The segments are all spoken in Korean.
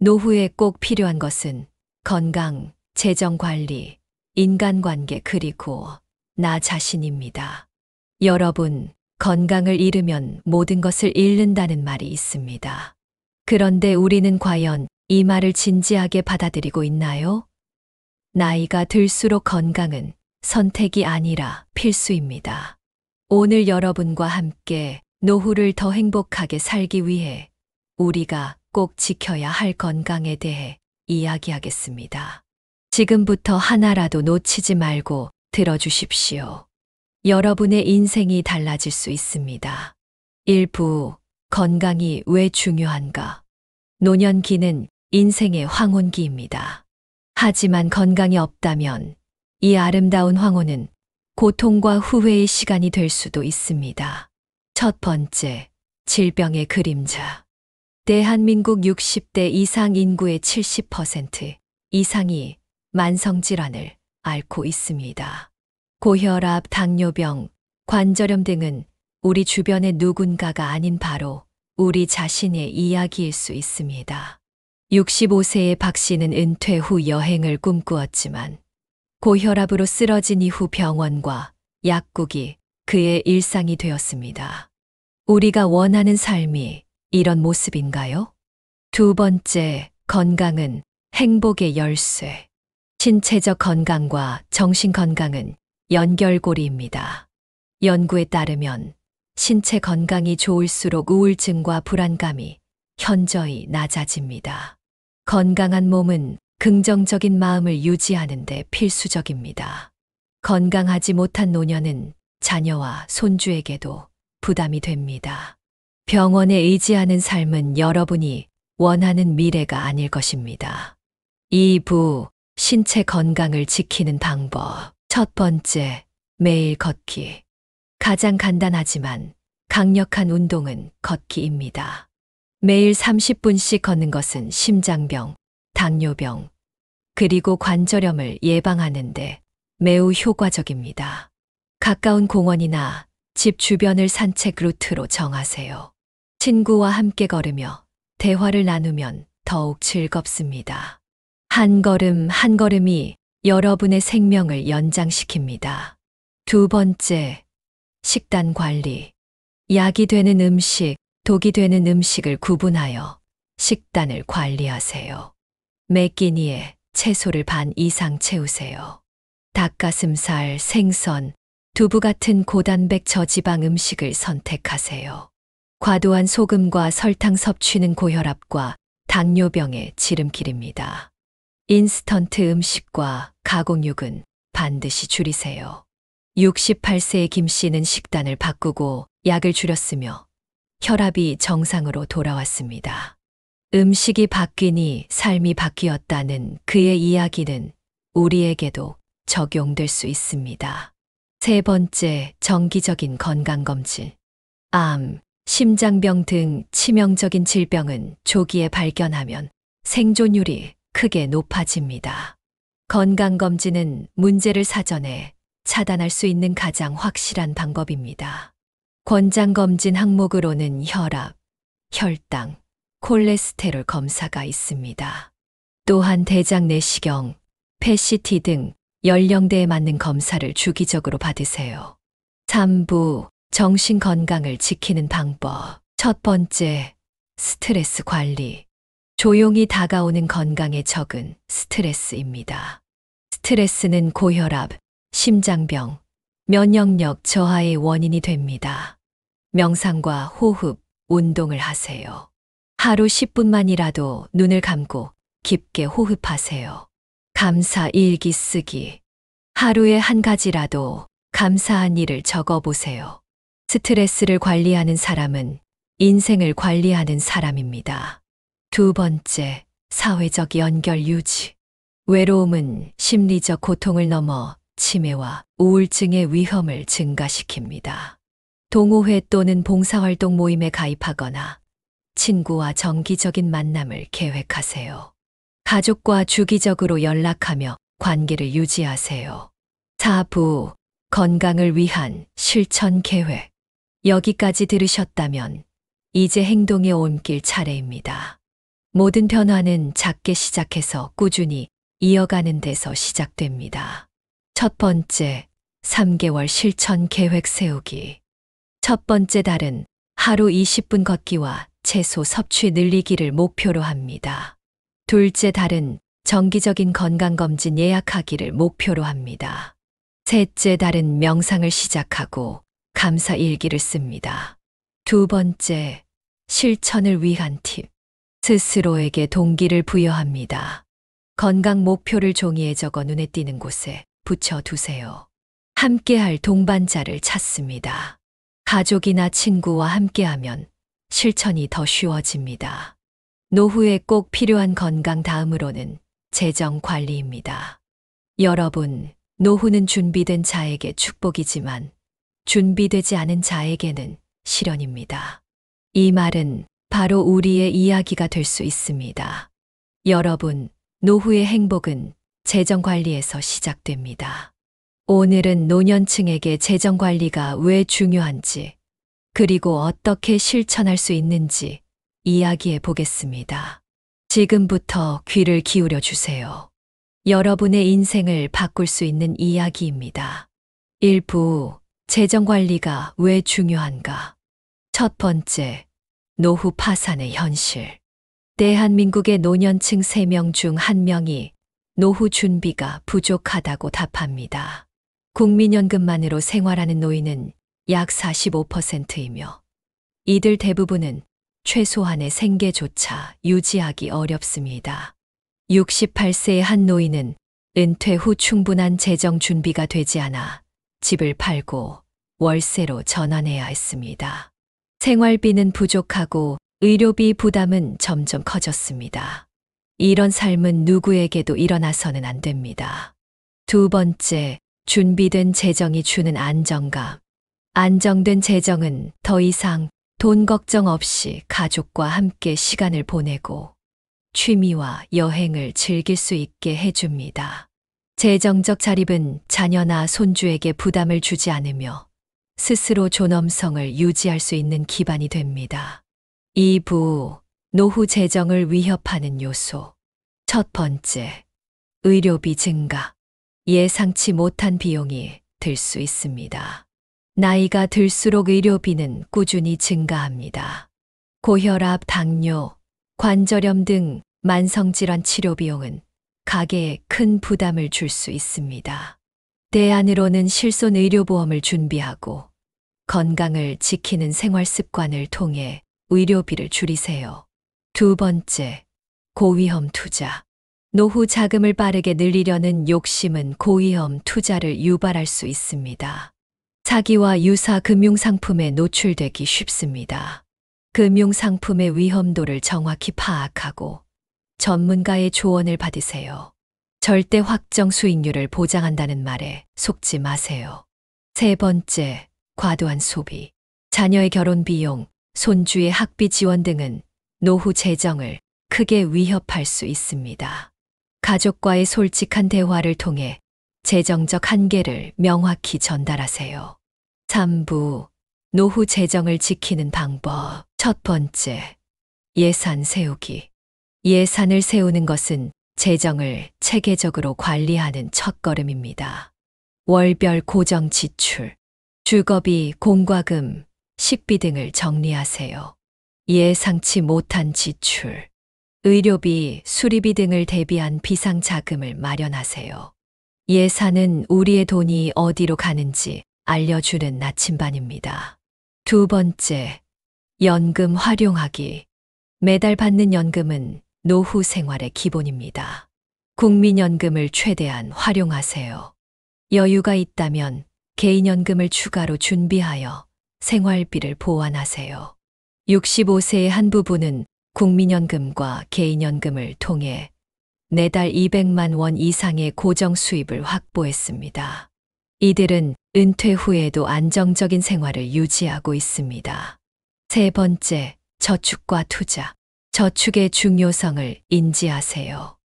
노후에 꼭 필요한 것은 건강, 재정 관리, 인간관계 그리고 나 자신입니다. 여러분, 건강을 잃으면 모든 것을 잃는다는 말이 있습니다. 그런데 우리는 과연 이 말을 진지하게 받아들이고 있나요? 나이가 들수록 건강은 선택이 아니라 필수입니다. 오늘 여러분과 함께 노후를 더 행복하게 살기 위해 우리가 꼭 지켜야 할 건강에 대해 이야기하겠습니다. 지금부터 하나라도 놓치지 말고 들어주십시오. 여러분의 인생이 달라질 수 있습니다. 1부, 건강이 왜 중요한가? 노년기는 인생의 황혼기입니다. 하지만 건강이 없다면 이 아름다운 황혼은 고통과 후회의 시간이 될 수도 있습니다. 첫 번째, 질병의 그림자. 대한민국 60대 이상 인구의 70% 이상이 만성질환을 앓고 있습니다. 고혈압, 당뇨병, 관절염 등은 우리 주변의 누군가가 아닌 바로 우리 자신의 이야기일 수 있습니다. 65세의 박 씨는 은퇴 후 여행을 꿈꾸었지만 고혈압으로 쓰러진 이후 병원과 약국이 그의 일상이 되었습니다. 우리가 원하는 삶이 이런 모습인가요? 두 번째, 건강은 행복의 열쇠. 신체적 건강과 정신 건강은 연결고리입니다. 연구에 따르면 신체 건강이 좋을수록 우울증과 불안감이 현저히 낮아집니다. 건강한 몸은 긍정적인 마음을 유지하는 데 필수적입니다. 건강하지 못한 노년은 자녀와 손주에게도 부담이 됩니다. 병원에 의지하는 삶은 여러분이 원하는 미래가 아닐 것입니다. 2부, 신체 건강을 지키는 방법. 첫 번째, 매일 걷기. 가장 간단하지만 강력한 운동은 걷기입니다. 매일 30분씩 걷는 것은 심장병, 당뇨병, 그리고 관절염을 예방하는데 매우 효과적입니다. 가까운 공원이나 집 주변을 산책 루트로 정하세요. 친구와 함께 걸으며 대화를 나누면 더욱 즐겁습니다. 한 걸음 한 걸음이 여러분의 생명을 연장시킵니다. 두 번째, 식단 관리. 약이 되는 음식, 독이 되는 음식을 구분하여 식단을 관리하세요. 매 끼니에 채소를 반 이상 채우세요. 닭가슴살, 생선, 두부 같은 고단백 저지방 음식을 선택하세요. 과도한 소금과 설탕 섭취는 고혈압과 당뇨병의 지름길입니다. 인스턴트 음식과 가공육은 반드시 줄이세요. 68세의 김 씨는 식단을 바꾸고 약을 줄였으며 혈압이 정상으로 돌아왔습니다. 음식이 바뀌니 삶이 바뀌었다는 그의 이야기는 우리에게도 적용될 수 있습니다. 세 번째, 정기적인 건강검진. 암, 심장병 등 치명적인 질병은 조기에 발견하면 생존율이 크게 높아집니다. 건강검진은 문제를 사전에 차단할 수 있는 가장 확실한 방법입니다. 권장검진 항목으로는 혈압, 혈당, 콜레스테롤 검사가 있습니다. 또한 대장 내시경, PET 등 연령대에 맞는 검사를 주기적으로 받으세요. 3부, 정신 건강을 지키는 방법. 첫 번째, 스트레스 관리. 조용히 다가오는 건강의 적은 스트레스입니다. 스트레스는 고혈압, 심장병, 면역력 저하의 원인이 됩니다. 명상과 호흡, 운동을 하세요. 하루 10분만이라도 눈을 감고 깊게 호흡하세요. 감사 일기 쓰기. 하루에 한 가지라도 감사한 일을 적어보세요. 스트레스를 관리하는 사람은 인생을 관리하는 사람입니다. 두 번째, 사회적 연결 유지. 외로움은 심리적 고통을 넘어 치매와 우울증의 위험을 증가시킵니다. 동호회 또는 봉사활동 모임에 가입하거나 친구와 정기적인 만남을 계획하세요. 가족과 주기적으로 연락하며 관계를 유지하세요. 4부, 건강을 위한 실천 계획. 여기까지 들으셨다면 이제 행동에 옮길 차례입니다. 모든 변화는 작게 시작해서 꾸준히 이어가는 데서 시작됩니다. 첫 번째, 3개월 실천 계획 세우기. 첫 번째 달은 하루 20분 걷기와 채소 섭취 늘리기를 목표로 합니다. 둘째 달은 정기적인 건강검진 예약하기를 목표로 합니다. 셋째 달은 명상을 시작하고 감사 일기를 씁니다. 두 번째, 실천을 위한 팁. 스스로에게 동기를 부여합니다. 건강 목표를 종이에 적어 눈에 띄는 곳에 붙여두세요. 함께할 동반자를 찾습니다. 가족이나 친구와 함께하면 실천이 더 쉬워집니다. 노후에 꼭 필요한 건강 다음으로는 재정 관리입니다. 여러분, 노후는 준비된 자에게 축복이지만 준비되지 않은 자에게는 시련입니다. 이 말은 바로 우리의 이야기가 될 수 있습니다. 여러분, 노후의 행복은 재정 관리에서 시작됩니다. 오늘은 노년층에게 재정 관리가 왜 중요한지, 그리고 어떻게 실천할 수 있는지 이야기해 보겠습니다. 지금부터 귀를 기울여 주세요. 여러분의 인생을 바꿀 수 있는 이야기입니다. 1부, 재정 관리가 왜 중요한가? 첫 번째, 노후 파산의 현실. 대한민국의 노년층 3명 중 1명이 노후 준비가 부족하다고 답합니다. 국민연금만으로 생활하는 노인은 약 45%이며 이들 대부분은 최소한의 생계조차 유지하기 어렵습니다. 68세의 한 노인은 은퇴 후 충분한 재정 준비가 되지 않아 집을 팔고 월세로 전환해야 했습니다. 생활비는 부족하고 의료비 부담은 점점 커졌습니다. 이런 삶은 누구에게도 일어나서는 안 됩니다. 두 번째, 준비된 재정이 주는 안정감. 안정된 재정은 더 이상 돈 걱정 없이 가족과 함께 시간을 보내고 취미와 여행을 즐길 수 있게 해줍니다. 재정적 자립은 자녀나 손주에게 부담을 주지 않으며 스스로 존엄성을 유지할 수 있는 기반이 됩니다. 2부, 노후 재정을 위협하는 요소. 첫 번째, 의료비 증가. 예상치 못한 비용이 들 수 있습니다. 나이가 들수록 의료비는 꾸준히 증가합니다. 고혈압, 당뇨, 관절염 등 만성질환 치료 비용은 가계에 큰 부담을 줄 수 있습니다. 대안으로는 실손 의료보험을 준비하고 건강을 지키는 생활 습관을 통해 의료비를 줄이세요. 두 번째, 고위험 투자. 노후 자금을 빠르게 늘리려는 욕심은 고위험 투자를 유발할 수 있습니다. 사기와 유사 금융상품에 노출되기 쉽습니다. 금융상품의 위험도를 정확히 파악하고 전문가의 조언을 받으세요. 절대 확정 수익률을 보장한다는 말에 속지 마세요. 세 번째, 과도한 소비. 자녀의 결혼 비용, 손주의 학비 지원 등은 노후 재정을 크게 위협할 수 있습니다. 가족과의 솔직한 대화를 통해 재정적 한계를 명확히 전달하세요. 3부, 노후 재정을 지키는 방법. 첫 번째, 예산 세우기. 예산을 세우는 것은 재정을 체계적으로 관리하는 첫걸음입니다. 월별 고정 지출, 주거비, 공과금, 식비 등을 정리하세요. 예상치 못한 지출, 의료비, 수리비 등을 대비한 비상자금을 마련하세요. 예산은 우리의 돈이 어디로 가는지 알려주는 나침반입니다. 두 번째, 연금 활용하기. 매달 받는 연금은 노후 생활의 기본입니다. 국민연금을 최대한 활용하세요. 여유가 있다면 개인연금을 추가로 준비하여 생활비를 보완하세요. 65세의 한 부부는 국민연금과 개인연금을 통해 매달 200만 원 이상의 고정 수입을 확보했습니다. 이들은 은퇴 후에도 안정적인 생활을 유지하고 있습니다. 세 번째, 저축과 투자. 저축의 중요성을 인지하세요.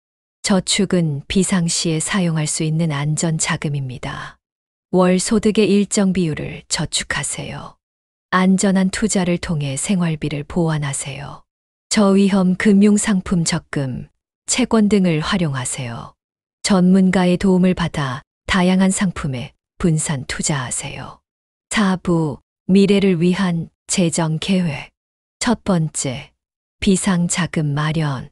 저축은 비상시에 사용할 수 있는 안전 자금입니다. 월 소득의 일정 비율을 저축하세요. 안전한 투자를 통해 생활비를 보완하세요. 저위험 금융상품 적금, 채권 등을 활용하세요. 전문가의 도움을 받아 다양한 상품에 분산 투자하세요. 4부, 미래를 위한 재정 계획. 첫 번째, 비상자금 마련.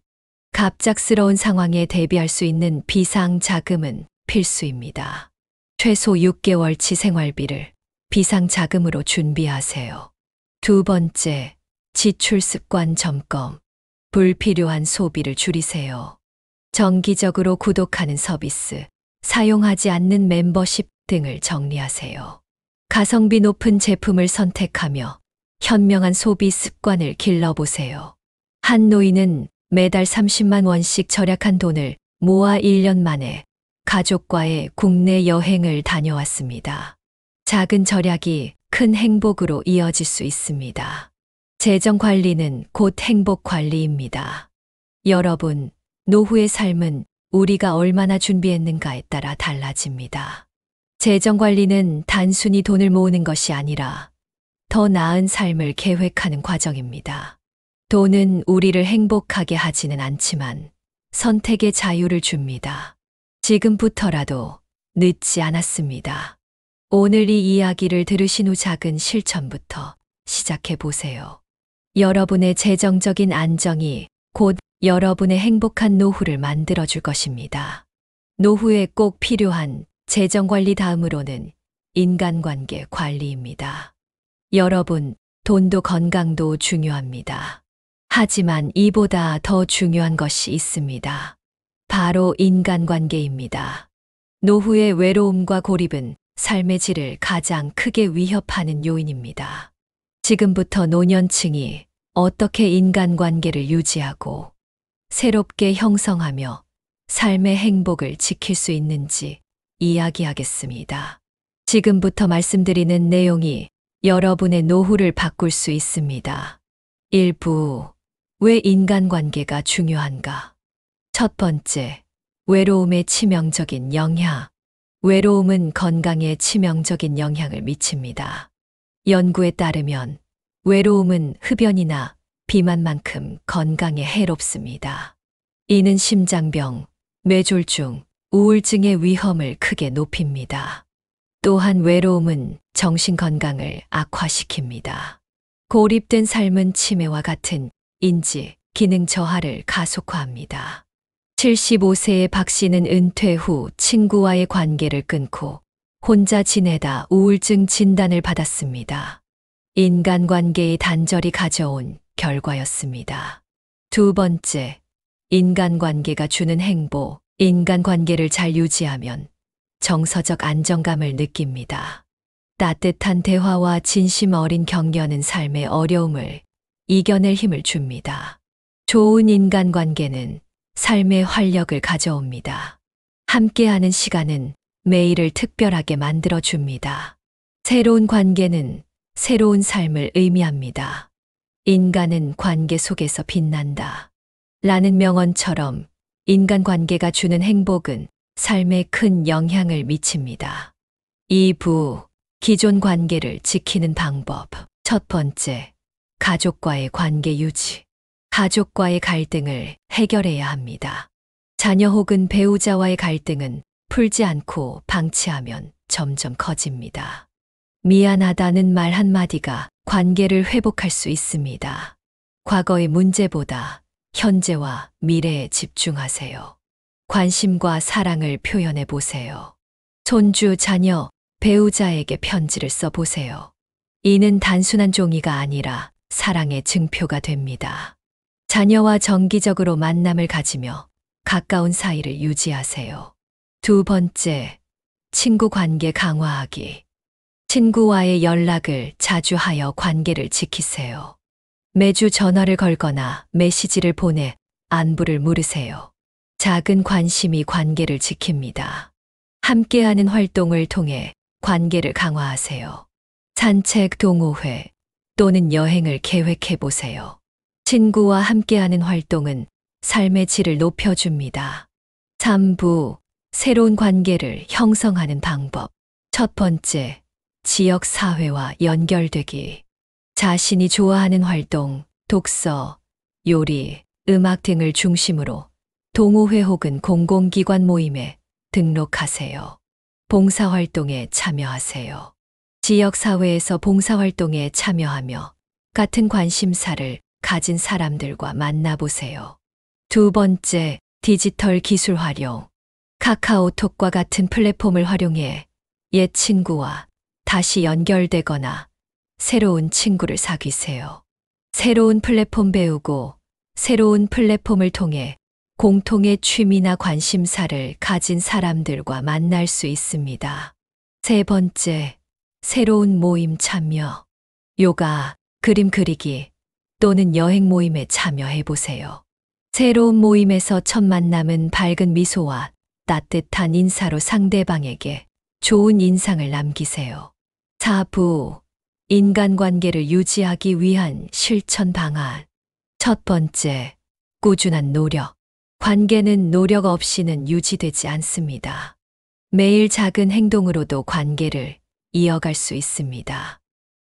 갑작스러운 상황에 대비할 수 있는 비상자금은 필수입니다. 최소 6개월치 생활비를 비상자금으로 준비하세요. 두 번째, 지출 습관 점검. 불필요한 소비를 줄이세요. 정기적으로 구독하는 서비스, 사용하지 않는 멤버십 등을 정리하세요. 가성비 높은 제품을 선택하며 현명한 소비 습관을 길러보세요. 한 노인은 매달 30만 원씩 절약한 돈을 모아 1년 만에 가족과의 국내 여행을 다녀왔습니다. 작은 절약이 큰 행복으로 이어질 수 있습니다. 재정 관리는 곧 행복 관리입니다. 여러분, 노후의 삶은 우리가 얼마나 준비했는가에 따라 달라집니다. 재정 관리는 단순히 돈을 모으는 것이 아니라 더 나은 삶을 계획하는 과정입니다. 돈은 우리를 행복하게 하지는 않지만 선택의 자유를 줍니다. 지금부터라도 늦지 않았습니다. 오늘 이 이야기를 들으신 후 작은 실천부터 시작해 보세요. 여러분의 재정적인 안정이 곧 여러분의 행복한 노후를 만들어줄 것입니다. 노후에 꼭 필요한 재정관리 다음으로는 인간관계 관리입니다. 여러분, 돈도 건강도 중요합니다. 하지만 이보다 더 중요한 것이 있습니다. 바로 인간관계입니다. 노후의 외로움과 고립은 삶의 질을 가장 크게 위협하는 요인입니다. 지금부터 노년층이 어떻게 인간관계를 유지하고 새롭게 형성하며 삶의 행복을 지킬 수 있는지 이야기하겠습니다. 지금부터 말씀드리는 내용이 여러분의 노후를 바꿀 수 있습니다. 1부, 왜 인간관계가 중요한가? 첫 번째, 외로움의 치명적인 영향. 외로움은 건강에 치명적인 영향을 미칩니다. 연구에 따르면 외로움은 흡연이나 비만만큼 건강에 해롭습니다. 이는 심장병, 뇌졸중, 우울증의 위험을 크게 높입니다. 또한 외로움은 정신 건강을 악화시킵니다. 고립된 삶은 치매와 같은 인지, 기능 저하를 가속화합니다. 75세의 박 씨는 은퇴 후 친구와의 관계를 끊고 혼자 지내다 우울증 진단을 받았습니다. 인간관계의 단절이 가져온 결과였습니다. 두 번째, 인간관계가 주는 행복. 인간관계를 잘 유지하면 정서적 안정감을 느낍니다. 따뜻한 대화와 진심 어린 격려는 삶의 어려움을 이겨낼 힘을 줍니다. 좋은 인간관계는 삶의 활력을 가져옵니다. 함께하는 시간은 매일을 특별하게 만들어줍니다. 새로운 관계는 새로운 삶을 의미합니다. 인간은 관계 속에서 빛난다. 라는 명언처럼 인간관계가 주는 행복은 삶에 큰 영향을 미칩니다. 2부, 기존 관계를 지키는 방법. 첫 번째, 가족과의 관계 유지. 가족과의 갈등을 해결해야 합니다. 자녀 혹은 배우자와의 갈등은 풀지 않고 방치하면 점점 커집니다. 미안하다는 말 한마디가 관계를 회복할 수 있습니다. 과거의 문제보다 현재와 미래에 집중하세요. 관심과 사랑을 표현해 보세요. 손주, 자녀, 배우자에게 편지를 써보세요. 이는 단순한 종이가 아니라 사랑의 증표가 됩니다. 자녀와 정기적으로 만남을 가지며 가까운 사이를 유지하세요. 두 번째, 친구 관계 강화하기. 친구와의 연락을 자주 하여 관계를 지키세요. 매주 전화를 걸거나 메시지를 보내 안부를 물으세요. 작은 관심이 관계를 지킵니다. 함께하는 활동을 통해 관계를 강화하세요. 산책, 동호회 또는 여행을 계획해 보세요. 친구와 함께하는 활동은 삶의 질을 높여줍니다. 3부, 새로운 관계를 형성하는 방법. 첫 번째, 지역 사회와 연결되기. 자신이 좋아하는 활동, 독서, 요리, 음악 등을 중심으로 동호회 혹은 공공기관 모임에 등록하세요. 봉사활동에 참여하세요. 지역사회에서 봉사활동에 참여하며 같은 관심사를 가진 사람들과 만나보세요. 두 번째, 디지털 기술 활용. 카카오톡과 같은 플랫폼을 활용해 옛 친구와 다시 연결되거나 새로운 친구를 사귀세요. 새로운 플랫폼 배우고 새로운 플랫폼을 통해 공통의 취미나 관심사를 가진 사람들과 만날 수 있습니다. 세 번째, 새로운 모임 참여. 요가, 그림 그리기 또는 여행 모임에 참여해 보세요. 새로운 모임에서 첫 만남은 밝은 미소와 따뜻한 인사로 상대방에게 좋은 인상을 남기세요. 4부, 인간관계를 유지하기 위한 실천 방안. 첫 번째, 꾸준한 노력. 관계는 노력 없이는 유지되지 않습니다. 매일 작은 행동으로도 관계를 이어갈 수 있습니다.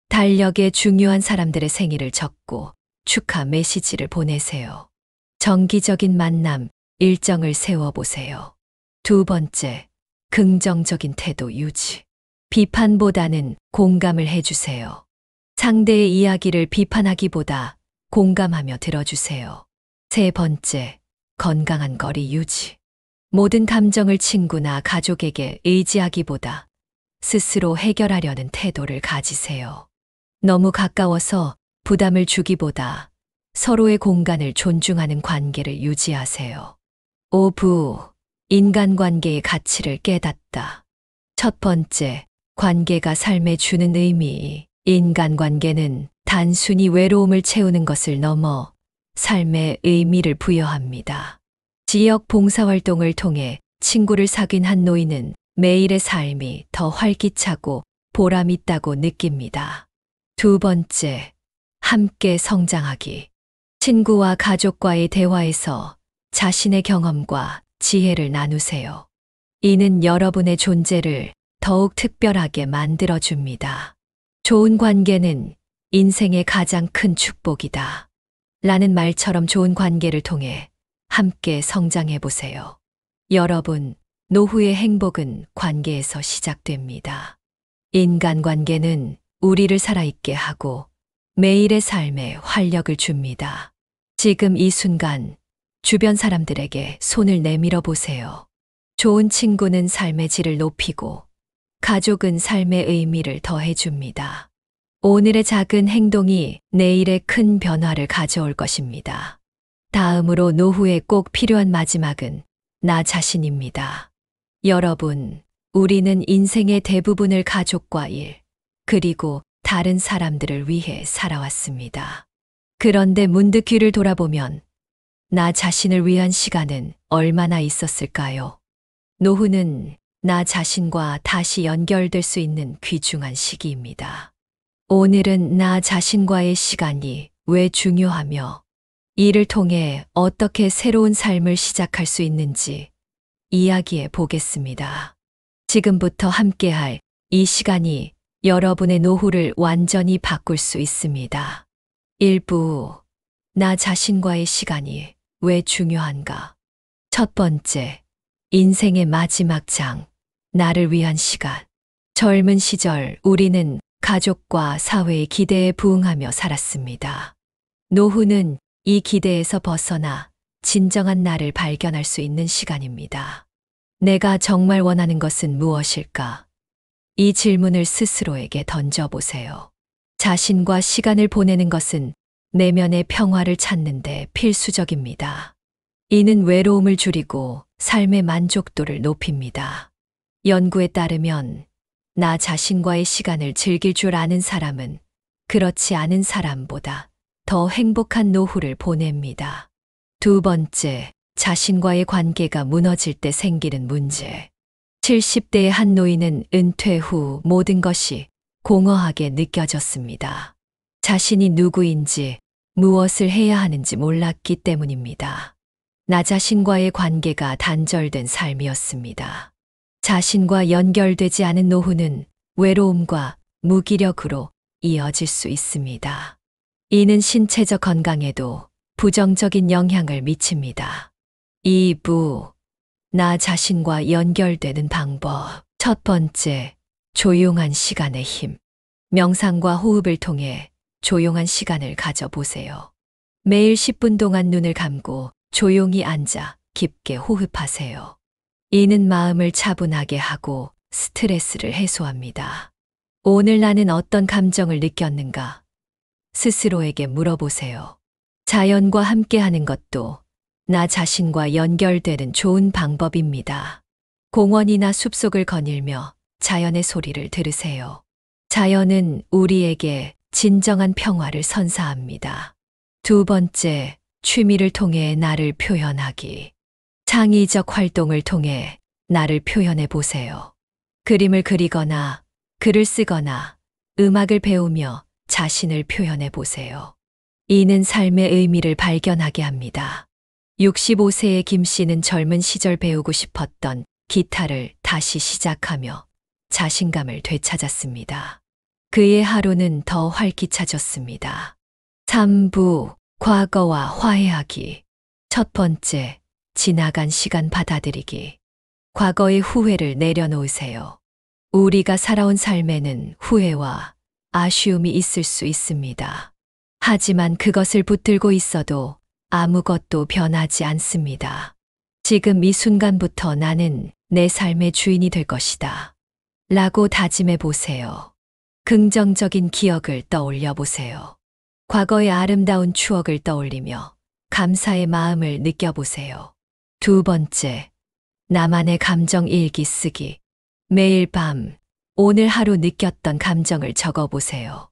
달력에 중요한 사람들의 생일을 적고 축하 메시지를 보내세요. 정기적인 만남, 일정을 세워보세요. 두 번째, 긍정적인 태도 유지. 비판보다는 공감을 해주세요. 상대의 이야기를 비판하기보다 공감하며 들어주세요. 세 번째, 건강한 거리 유지. 모든 감정을 친구나 가족에게 의지하기보다 스스로 해결하려는 태도를 가지세요. 너무 가까워서 부담을 주기보다 서로의 공간을 존중하는 관계를 유지하세요. 5부, 인간관계의 가치를 깨닫다. 첫 번째, 관계가 삶에 주는 의미. 인간관계는 단순히 외로움을 채우는 것을 넘어 삶의 의미를 부여합니다. 지역 봉사활동을 통해 친구를 사귄 한 노인은 매일의 삶이 더 활기차고 보람 있다고 느낍니다. 두 번째, 함께 성장하기. 친구와 가족과의 대화에서 자신의 경험과 지혜를 나누세요. 이는 여러분의 존재를 더욱 특별하게 만들어줍니다. 좋은 관계는 인생의 가장 큰 축복이다. 라는 말처럼 좋은 관계를 통해 함께 성장해 보세요. 여러분, 노후의 행복은 관계에서 시작됩니다. 인간관계는 우리를 살아있게 하고 매일의 삶에 활력을 줍니다. 지금 이 순간 주변 사람들에게 손을 내밀어 보세요. 좋은 친구는 삶의 질을 높이고 가족은 삶의 의미를 더해줍니다. 오늘의 작은 행동이 내일의 큰 변화를 가져올 것입니다. 다음으로 노후에 꼭 필요한 마지막은 나 자신입니다. 여러분, 우리는 인생의 대부분을 가족과 일, 그리고 다른 사람들을 위해 살아왔습니다. 그런데 문득 뒤를 돌아보면 나 자신을 위한 시간은 얼마나 있었을까요? 노후는 나 자신과 다시 연결될 수 있는 귀중한 시기입니다. 오늘은 나 자신과의 시간이 왜 중요하며 이를 통해 어떻게 새로운 삶을 시작할 수 있는지 이야기해 보겠습니다. 지금부터 함께할 이 시간이 여러분의 노후를 완전히 바꿀 수 있습니다. 1부, 나 자신과의 시간이 왜 중요한가? 첫 번째, 인생의 마지막 장, 나를 위한 시간. 젊은 시절 우리는 가족과 사회의 기대에 부응하며 살았습니다. 노후는 이 기대에서 벗어나 진정한 나를 발견할 수 있는 시간입니다. 내가 정말 원하는 것은 무엇일까? 이 질문을 스스로에게 던져보세요. 자신과 시간을 보내는 것은 내면의 평화를 찾는 데 필수적입니다. 이는 외로움을 줄이고 삶의 만족도를 높입니다. 연구에 따르면 나 자신과의 시간을 즐길 줄 아는 사람은 그렇지 않은 사람보다 더 행복한 노후를 보냅니다. 두 번째, 자신과의 관계가 무너질 때 생기는 문제. 70대의 한 노인은 은퇴 후 모든 것이 공허하게 느껴졌습니다. 자신이 누구인지 무엇을 해야 하는지 몰랐기 때문입니다. 나 자신과의 관계가 단절된 삶이었습니다. 자신과 연결되지 않은 노후는 외로움과 무기력으로 이어질 수 있습니다. 이는 신체적 건강에도 부정적인 영향을 미칩니다. 2부, 나 자신과 연결되는 방법. 첫 번째, 조용한 시간의 힘. 명상과 호흡을 통해 조용한 시간을 가져보세요. 매일 10분 동안 눈을 감고 조용히 앉아 깊게 호흡하세요. 이는 마음을 차분하게 하고 스트레스를 해소합니다. 오늘 나는 어떤 감정을 느꼈는가? 스스로에게 물어보세요. 자연과 함께하는 것도 나 자신과 연결되는 좋은 방법입니다. 공원이나 숲속을 거닐며 자연의 소리를 들으세요. 자연은 우리에게 진정한 평화를 선사합니다. 두 번째, 취미를 통해 나를 표현하기. 창의적 활동을 통해 나를 표현해 보세요. 그림을 그리거나 글을 쓰거나 음악을 배우며 자신을 표현해 보세요. 이는 삶의 의미를 발견하게 합니다. 65세의 김 씨는 젊은 시절 배우고 싶었던 기타를 다시 시작하며 자신감을 되찾았습니다. 그의 하루는 더 활기차졌습니다. 3부, 과거와 화해하기. 첫 번째, 지나간 시간 받아들이기. 과거의 후회를 내려놓으세요. 우리가 살아온 삶에는 후회와 아쉬움이 있을 수 있습니다. 하지만 그것을 붙들고 있어도 아무것도 변하지 않습니다. 지금 이 순간부터 나는 내 삶의 주인이 될 것이다. 라고 다짐해 보세요. 긍정적인 기억을 떠올려 보세요. 과거의 아름다운 추억을 떠올리며 감사의 마음을 느껴보세요. 두 번째, 나만의 감정 일기 쓰기. 매일 밤, 오늘 하루 느꼈던 감정을 적어보세요.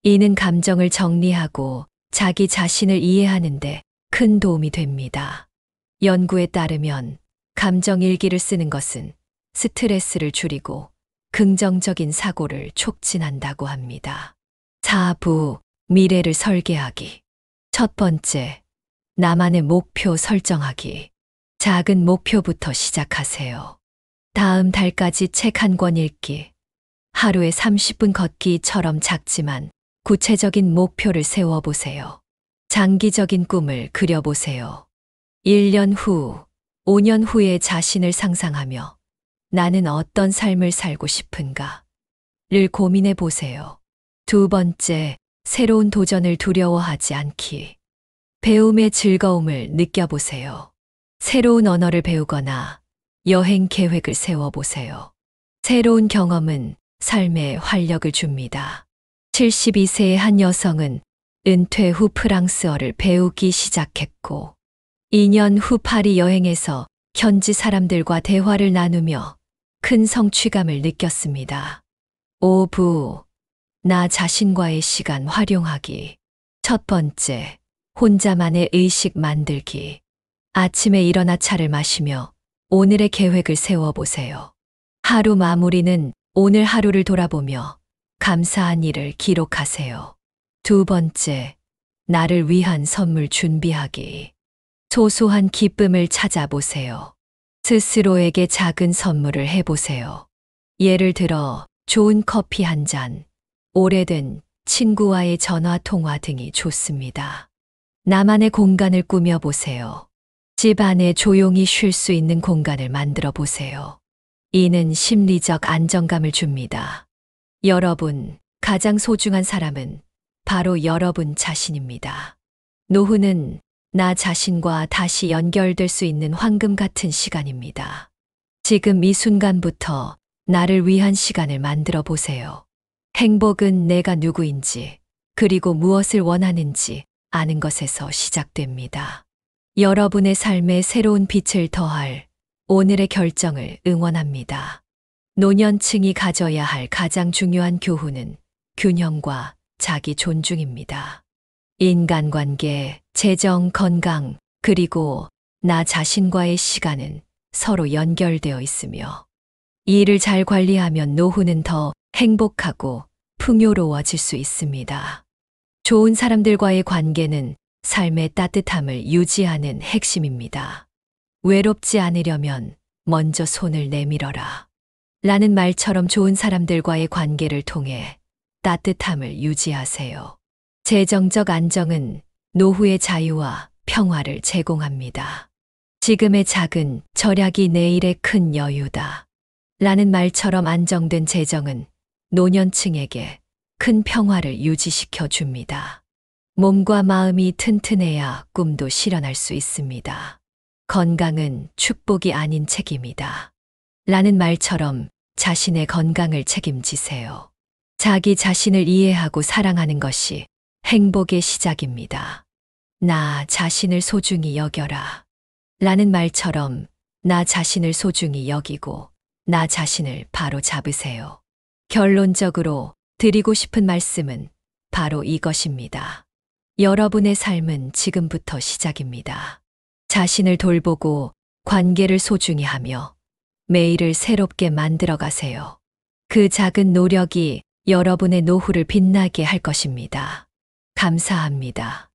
이는 감정을 정리하고 자기 자신을 이해하는데 큰 도움이 됩니다. 연구에 따르면 감정 일기를 쓰는 것은 스트레스를 줄이고 긍정적인 사고를 촉진한다고 합니다. 4부, 미래를 설계하기. 첫 번째, 나만의 목표 설정하기. 작은 목표부터 시작하세요. 다음 달까지 책 한 권 읽기. 하루에 30분 걷기처럼 작지만 구체적인 목표를 세워보세요. 장기적인 꿈을 그려보세요. 1년 후, 5년 후의 자신을 상상하며 나는 어떤 삶을 살고 싶은가? 를 고민해 보세요. 두 번째, 새로운 도전을 두려워하지 않기. 배움의 즐거움을 느껴보세요. 새로운 언어를 배우거나 여행 계획을 세워보세요. 새로운 경험은 삶에 활력을 줍니다. 72세의 한 여성은 은퇴 후 프랑스어를 배우기 시작했고 2년 후 파리 여행에서 현지 사람들과 대화를 나누며 큰 성취감을 느꼈습니다. 5부, 나 자신과의 시간 활용하기. 첫 번째, 혼자만의 의식 만들기. 아침에 일어나 차를 마시며 오늘의 계획을 세워보세요. 하루 마무리는 오늘 하루를 돌아보며 감사한 일을 기록하세요. 두 번째, 나를 위한 선물 준비하기. 소소한 기쁨을 찾아보세요. 스스로에게 작은 선물을 해보세요. 예를 들어 좋은 커피 한 잔, 오래된 친구와의 전화 통화 등이 좋습니다. 나만의 공간을 꾸며보세요. 집 안에 조용히 쉴 수 있는 공간을 만들어 보세요. 이는 심리적 안정감을 줍니다. 여러분, 가장 소중한 사람은 바로 여러분 자신입니다. 노후는 나 자신과 다시 연결될 수 있는 황금 같은 시간입니다. 지금 이 순간부터 나를 위한 시간을 만들어 보세요. 행복은 내가 누구인지, 그리고 무엇을 원하는지 아는 것에서 시작됩니다. 여러분의 삶에 새로운 빛을 더할 오늘의 결정을 응원합니다. 노년층이 가져야 할 가장 중요한 교훈은 균형과 자기 존중입니다. 인간관계, 재정, 건강, 그리고 나 자신과의 시간은 서로 연결되어 있으며 이를 잘 관리하면 노후는 더 행복하고 풍요로워질 수 있습니다. 좋은 사람들과의 관계는 삶의 따뜻함을 유지하는 핵심입니다. 외롭지 않으려면 먼저 손을 내밀어라. 라는 말처럼 좋은 사람들과의 관계를 통해 따뜻함을 유지하세요. 재정적 안정은 노후의 자유와 평화를 제공합니다. 지금의 작은 절약이 내일의 큰 여유다. 라는 말처럼 안정된 재정은 노년층에게 큰 평화를 유지시켜 줍니다. 몸과 마음이 튼튼해야 꿈도 실현할 수 있습니다. 건강은 축복이 아닌 책임이다. 라는 말처럼 자신의 건강을 책임지세요. 자기 자신을 이해하고 사랑하는 것이 행복의 시작입니다. 나 자신을 소중히 여겨라. 라는 말처럼 나 자신을 소중히 여기고 나 자신을 바로 잡으세요. 결론적으로 드리고 싶은 말씀은 바로 이것입니다. 여러분의 삶은 지금부터 시작입니다. 자신을 돌보고 관계를 소중히 하며 매일을 새롭게 만들어 가세요. 그 작은 노력이 여러분의 노후를 빛나게 할 것입니다. 감사합니다.